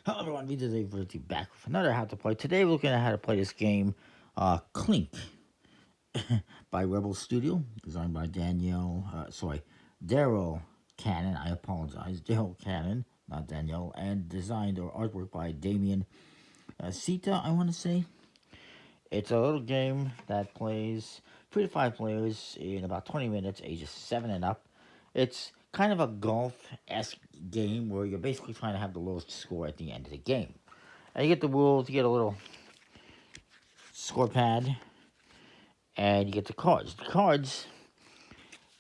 Hello everyone, this is Averty back with another How to Play. Today we're looking at how to play this game, Klink, by Rebel Studio, designed by Daryl Cannon, I apologize, Daryl Cannon, not Danielle, and designed or artwork by Damien Sita, I want to say. It's a little game that plays 3 to 5 players in about 20 minutes, ages 7 and up. It's kind of a golf-esque game where you're basically trying to have the lowest score at the end of the game. And you get the rules, you get a little score pad, and you get the cards. The cards,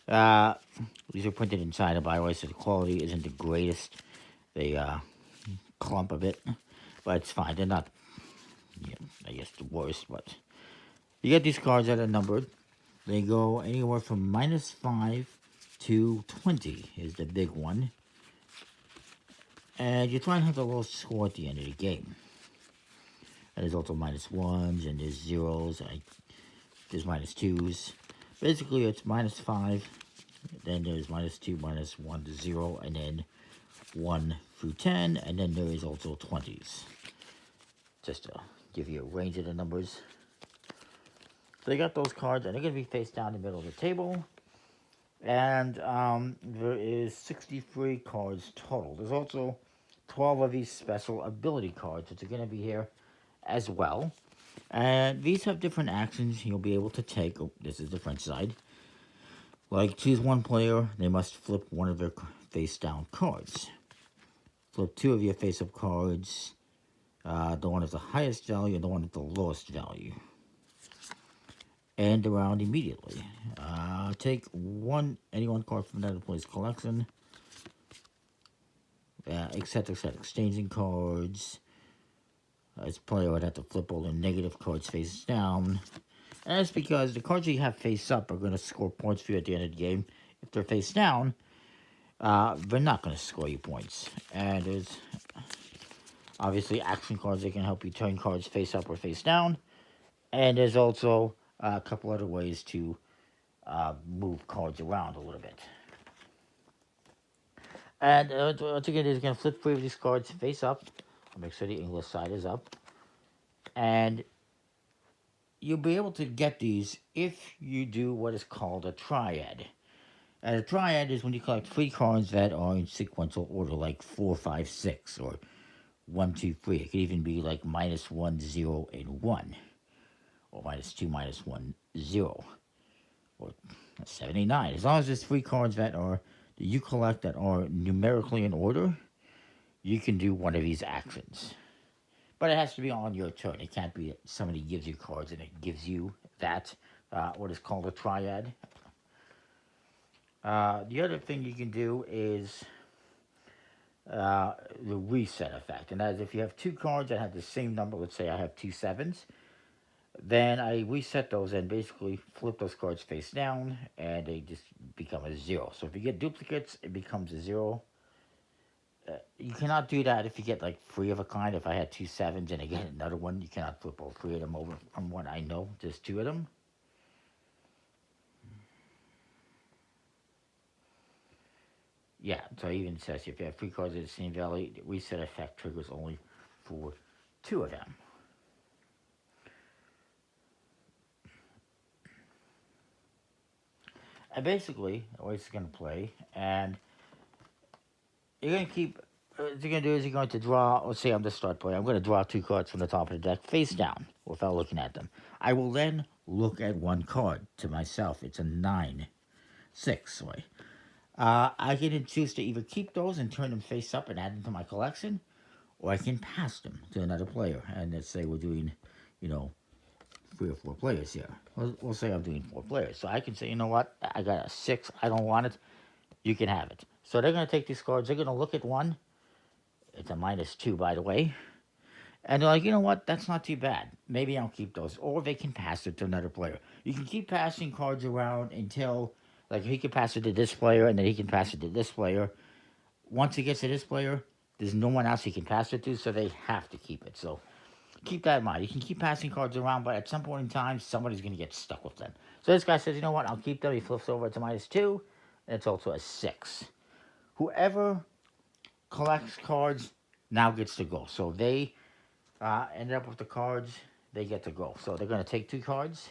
uh, these are printed inside, by the way, so the quality isn't the greatest. They clump a bit, but it's fine. They're not, I guess, the worst, but you get these cards that are numbered. They go anywhere from -5 to 20 is the big one. And you try and have the lowest score at the end of the game. And there's also -1s, and there's zeros, there's -2s. Basically, it's -5, then there's -2, -1 to 0, and then 1 through 10, and then there is also 20s. Just to give you a range of the numbers. So you got those cards, and they're going to be face down in the middle of the table. And there is 63 cards total. There's also 12 of these special ability cards, which are going to be here as well. And these have different actions you'll be able to take. Oh, this is the French side. Like, choose one player, they must flip one of their face-down cards. Flip 2 of your face-up cards. The one at the highest value and the one at the lowest value. End the round immediately. Take any one card from another player's collection. Etc. Exchanging cards. This player would have to flip all the negative cards face down. And that's because the cards you have face up are going to score points for you at the end of the game. If they're face down, they're not going to score you points. And there's obviously action cards that can help you turn cards face up or face down. And there's also a couple other ways to move cards around a little bit. And what you're going to do is you're going to flip 3 of these cards face up. I'll make sure the English side is up. And you'll be able to get these if you do what is called a triad. And a triad is when you collect 3 cards that are in sequential order, like 4, 5, 6, or 1, 2, 3. It could even be like -1, 0, and 1, or -2, -1, 0, or 79. As long as there's 3 cards that you collect that are numerically in order, you can do one of these actions. But it has to be on your turn. It can't be that somebody gives you cards and it gives you that, what is called a triad. The other thing you can do is the reset effect. And that is if you have 2 cards that have the same number, let's say I have 2 7s, then I reset those and basically flip those cards face down and they just become a 0. So if you get duplicates, it becomes a 0. You cannot do that if you get like 3 of a kind. If I had 2 7s and I get another one, you cannot flip all 3 of them over from what I know. Just 2 of them. Yeah, so it even says if you have 3 cards of the same value, the reset effect triggers only for 2 of them. And basically, the way it's going to play, and you're going to keep, what you're going to do is you're going to draw, let's say I'm the start player, I'm going to draw 2 cards from the top of the deck face down without looking at them. I will then look at 1 card to myself. It's a 9, 6, sorry. I can choose to either keep those and turn them face up and add them to my collection, or I can pass them to another player. And let's say we're doing, 3 or 4 players here. We'll say I'm doing 4 players. So I can say, you know what, I got a 6, I don't want it, you can have it. So they're going to take these cards, they're going to look at 1. It's a -2, by the way. And they're like, you know what, that's not too bad. Maybe I'll keep those. Or they can pass it to another player. You can keep passing cards around until, like, he can pass it to this player, and then he can pass it to this player. Once he gets to this player, there's no one else he can pass it to, so they have to keep it. So keep that in mind. You can keep passing cards around, but at some point in time, somebody's going to get stuck with them. So this guy says, you know what, I'll keep them. He flips over to -2, and it's also a 6. Whoever collects cards now gets to go. So they ended up with the cards, they get to go. So they're going to take two cards,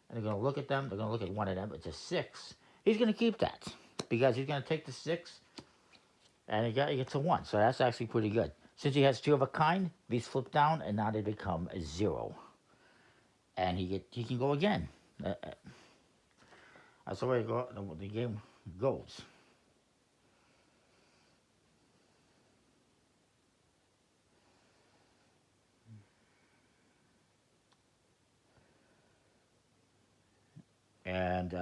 and they're going to look at them. They're going to look at one of them. It's a 6. He's going to keep that because he's going to take the 6, and he gets a 1. So that's actually pretty good. Since he has 2 of a kind, these flip down, and now they become a 0. And he can go again. That's the way the game goes. And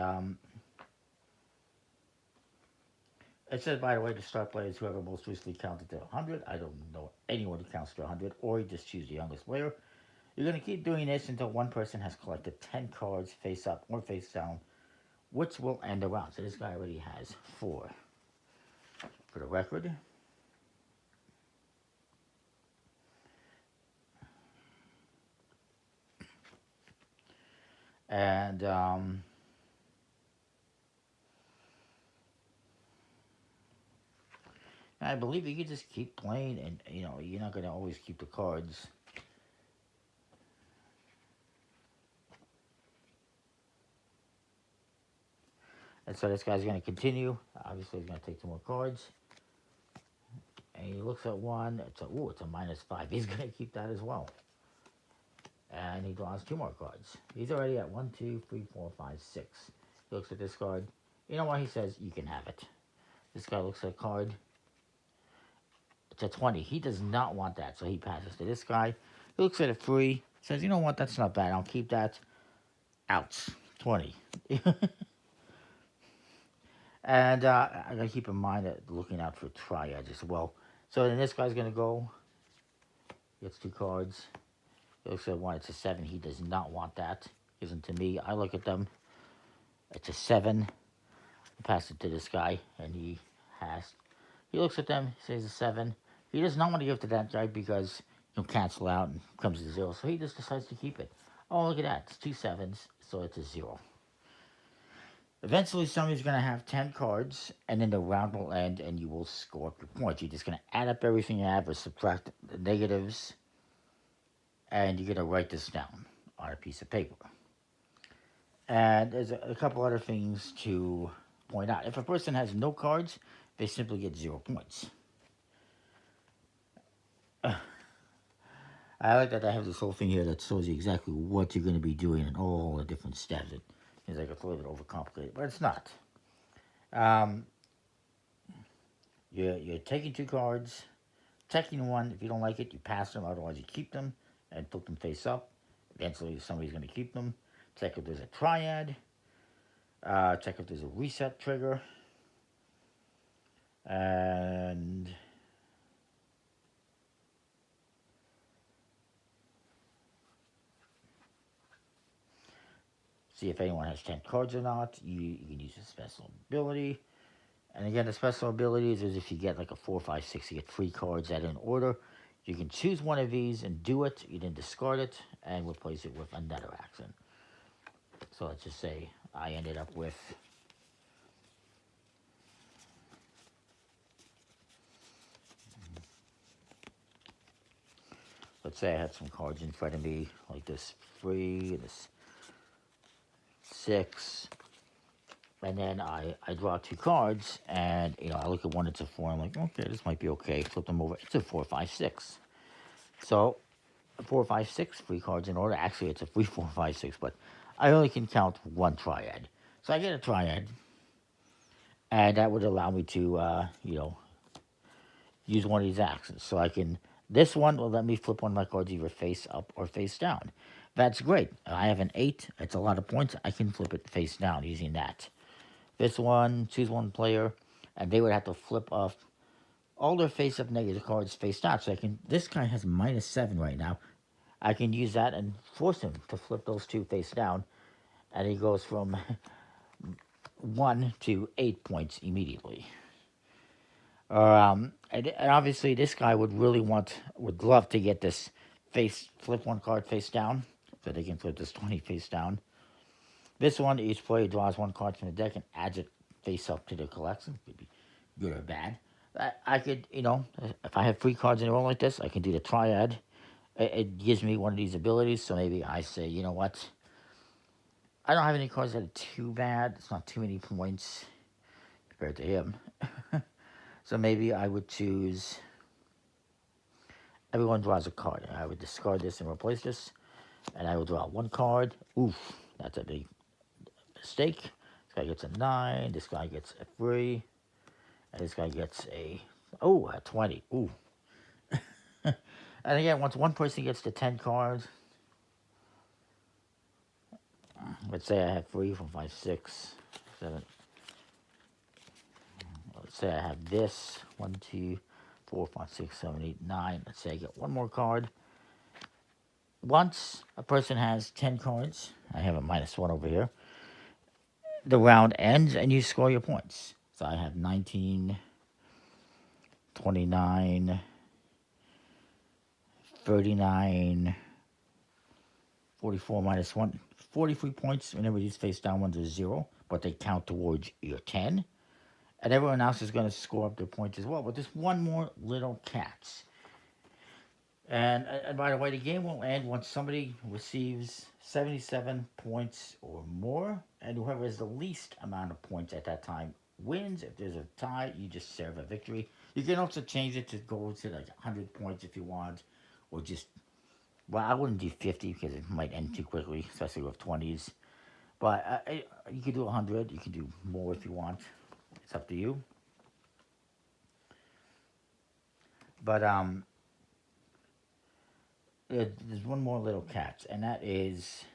it says, by the way, to start players, whoever most recently counted to 100. I don't know anyone who counts to 100, or you just choose the youngest player. You're going to keep doing this until one person has collected 10 cards face up or face down, which will end the round. So this guy already has 4 for the record. And I believe you can just keep playing, and you're not going to always keep the cards. And so this guy's going to continue. Obviously, he's going to take 2 more cards. And he looks at one. It's a -5. He's going to keep that as well. And he draws 2 more cards. He's already at 1, 2, 3, 4, 5, 6. He looks at this card. You know what? He says, you can have it. This guy looks at a card. It's a 20. He does not want that, so he passes to this guy. He looks at a 3. Says, you know what? That's not bad. I'll keep that. Ouch. 20. And I gotta keep in mind that looking out for triads as well. So then this guy's gonna go. Gets 2 cards. He looks at 1. It's a 7. He does not want that. Gives them to me. I look at them. It's a 7. I pass it to this guy, and he looks at them. He says a 7. He does not want to give it to that guy because he'll cancel out and comes to 0. So he just decides to keep it. Oh, look at that. It's 2 7s, so it's a 0. Eventually, somebody's going to have 10 cards, and then the round will end, and you will score up your points. You're just going to add up everything you have or subtract the negatives, and you're going to write this down on a piece of paper. And there's a couple other things to point out. If a person has no cards, they simply get 0 points. I like that I have this whole thing here that shows you exactly what you're going to be doing and all the different steps. It seems like it's a little bit overcomplicated, but it's not. You're taking 2 cards, checking 1. If you don't like it, you pass them. Otherwise, you keep them and put them face up. Eventually, somebody's going to keep them. Check if there's a triad. Check if there's a reset trigger. And see if anyone has 10 cards or not. You can use a special ability. And again, the special abilities is if you get like a 4, 5, 6, you get 3 cards that are in order. You can choose one of these and do it. You then discard it and replace it with another action. So let's just say I ended up with let's say I had some cards in front of me, like this 3, this 6, and then I draw 2 cards, and I look at one, it's a 4, I'm like, okay, this might be okay, flip them over, it's a 4, 5, 6. So 4, 5, 6, 3 cards in order. Actually, it's a 3, 4, 5, 6, but I only can count 1 triad. So I get a triad, and that would allow me to, use one of these actions. So this one will let me flip one of my cards either face up or face down. That's great. I have an 8. It's a lot of points. I can flip it face down using that. This one, choose one player, and they would have to flip off all their face-up negative cards face down. So this guy has -7 right now. I can use that and force him to flip those 2 face down, and he goes from 1 to 8 points immediately. And obviously this guy would love to get this flip one card face down, so they can flip this 20 face down. This one, each player draws 1 card from the deck and adds it face up to their collection. Could be good or bad. I could, if I have free cards in a row like this, I can do the triad. It gives me one of these abilities, so maybe I say, you know what? I don't have any cards that are too bad. It's not too many points compared to him. So maybe I would choose. Everyone draws a card. I would discard this and replace this, and I will draw one card. Oof, that's a big mistake. This guy gets a 9. This guy gets a 3. And this guy gets a 20. Ooh. And again, once one person gets to 10 cards, let's say I have 3, 4, 5, 6, 7. Let's say I have this 1, 2, 4, 5, 6, 7, 8, 9. Let's say I get one more card. Once a person has 10 cards, I have a -1 over here. The round ends and you score your points. So I have 19, 29, 39, 44 -1, 43 points. Whenever these face down ones are 0, but they count towards your 10. And everyone else is going to score up their points as well. But there's one more little catch. And by the way, the game will end once somebody receives 77 points or more, and whoever has the least amount of points at that time wins. If there's a tie, you just serve a victory. You can also change it to go to like 100 points if you want, or just, well, I wouldn't do 50 because it might end too quickly, especially with 20s. But you could do 100. You can do more if you want. It's up to you. But there's one more little catch, and that is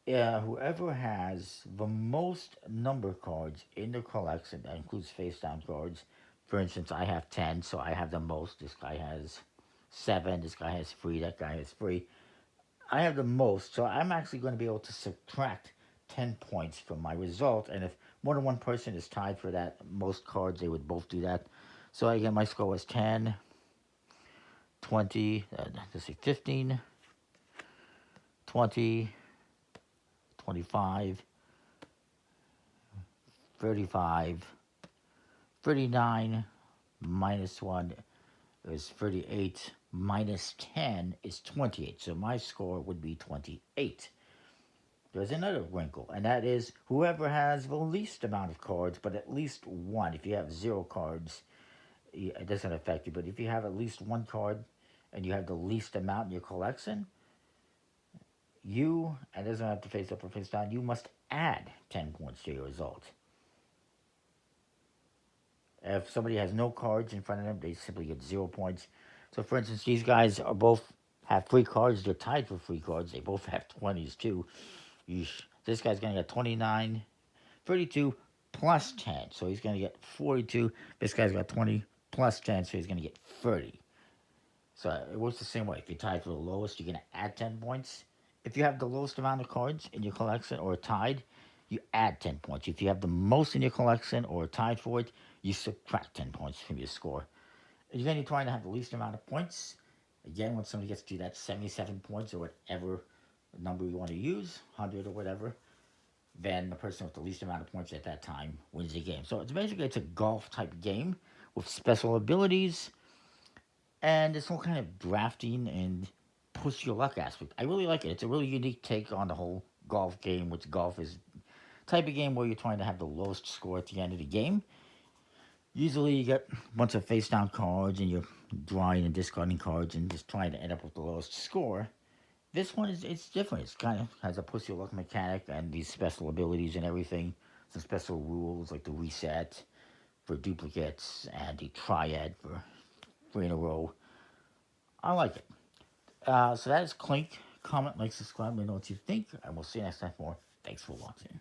whoever has the most number cards in the collection, that includes face down cards. For instance, I have 10, so I have the most. This guy has 7, this guy has 3, that guy has 3. I have the most, so I'm actually going to be able to subtract 10 points from my result. And if more than one person is tied for that most cards, they would both do that. So again, my score was 10, 20, let's see, 15, 20, 25, 35, 39, -1 is 38, -10 is 28. So my score would be 28. There's another wrinkle, and that is whoever has the least amount of cards, but at least one. If you have 0 cards, it doesn't affect you. But if you have at least one card and you have the least amount in your collection, and it doesn't have to face up or face down, you must add 10 points to your result. If somebody has no cards in front of them, they simply get 0 points. So, for instance, these guys are both have 3 cards. They're tied for 3 cards. They both have 20s too. This guy's going to get 29, 32 plus 10. So he's going to get 42. This guy's got 20 plus 10, so he's going to get 30. So it works the same way. If you're tied for the lowest, you're going to add 10 points. If you have the lowest amount of cards in your collection or tied, you add 10 points. If you have the most in your collection or tied for it, you subtract 10 points from your score. And you're going to be trying to have the least amount of points. Again, when somebody gets to that 77 points or whatever number you want to use, 100 or whatever, then the person with the least amount of points at that time wins the game. So it's a golf type game with special abilities and this whole kind of drafting and push your luck aspect. I really like it. It's a really unique take on the whole golf game, which golf is type of game where you're trying to have the lowest score at the end of the game. Usually you get a bunch of face down cards and you're drawing and discarding cards and just trying to end up with the lowest score. This one it's different. It's kind of has a push your luck mechanic and these special abilities and everything. Some special rules like the reset for duplicates and the triad for 3 in a row. I like it. So that is Klink. Comment, like, subscribe. Let me know what you think. And we'll see you next time for more. Thanks for watching.